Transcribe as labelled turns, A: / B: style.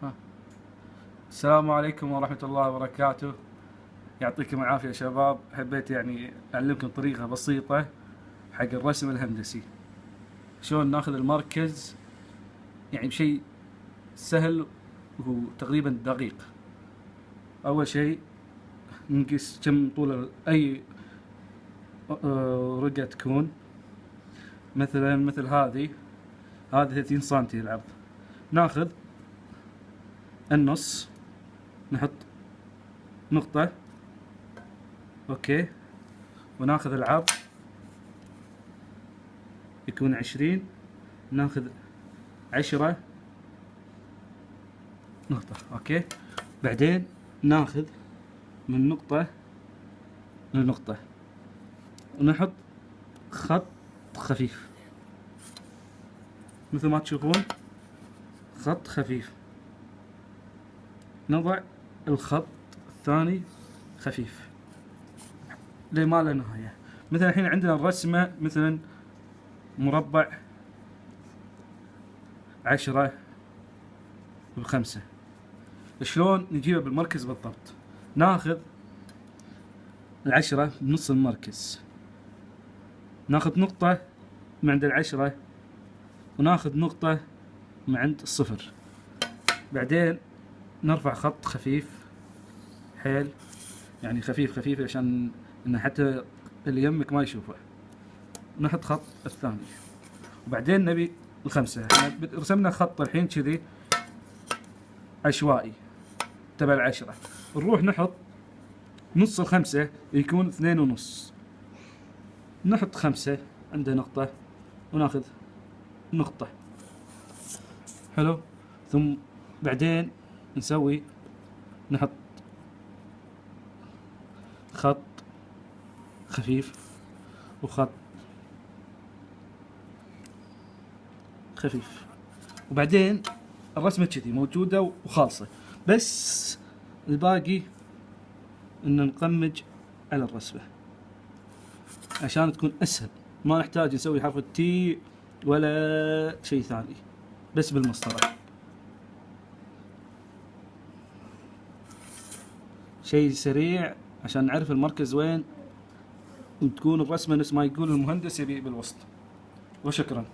A: ها. السلام عليكم ورحمة الله وبركاته. يعطيكم العافية يا شباب. حبيت يعني أعلمكم طريقة بسيطة حق الرسم الهندسي، شلون ناخذ المركز، يعني بشيء سهل وتقريبا دقيق. أول شيء نقيس كم طول أي رقة تكون، مثل هذه 30 سنتي العرض. ناخذ النص، نحط نقطة، اوكي، وناخذ العرض يكون 20، ناخذ 10 نقطة، اوكي. بعدين ناخذ من نقطة لنقطة ونحط خط خفيف، مثل ما تشوفون خط خفيف. نضع الخط الثاني خفيف لما لا نهاية. مثلا الحين عندنا الرسمة مثلا مربع 10 ب5، شلون نجيبه بالمركز بالضبط؟ ناخذ 10 بنص المركز، ناخذ نقطة من عند 10 وناخذ نقطة من عند 0. بعدين نرفع خط خفيف حيل، يعني خفيف عشان إنه حتى اللي يمك ما يشوفه. نحط خط الثاني، وبعدين نبي ال5. احنا رسمنا خط الحين كذي عشوائي تبع 10، نروح نحط نص ال5 يكون 2.5. نحط 5 عنده نقطة وناخذ نقطة، حلو. ثم بعدين نحط خط خفيف وخط خفيف، وبعدين الرسمة كذي موجودة وخالصة، بس الباقي ان نقمج على الرسمة عشان تكون اسهل. ما نحتاج نسوي حرف التي ولا شيء ثاني، بس بالمسطرة. شيء سريع عشان نعرف المركز وين، وتكون الرسمة نفس ما يقول المهندس يبي بالوسط. وشكرا.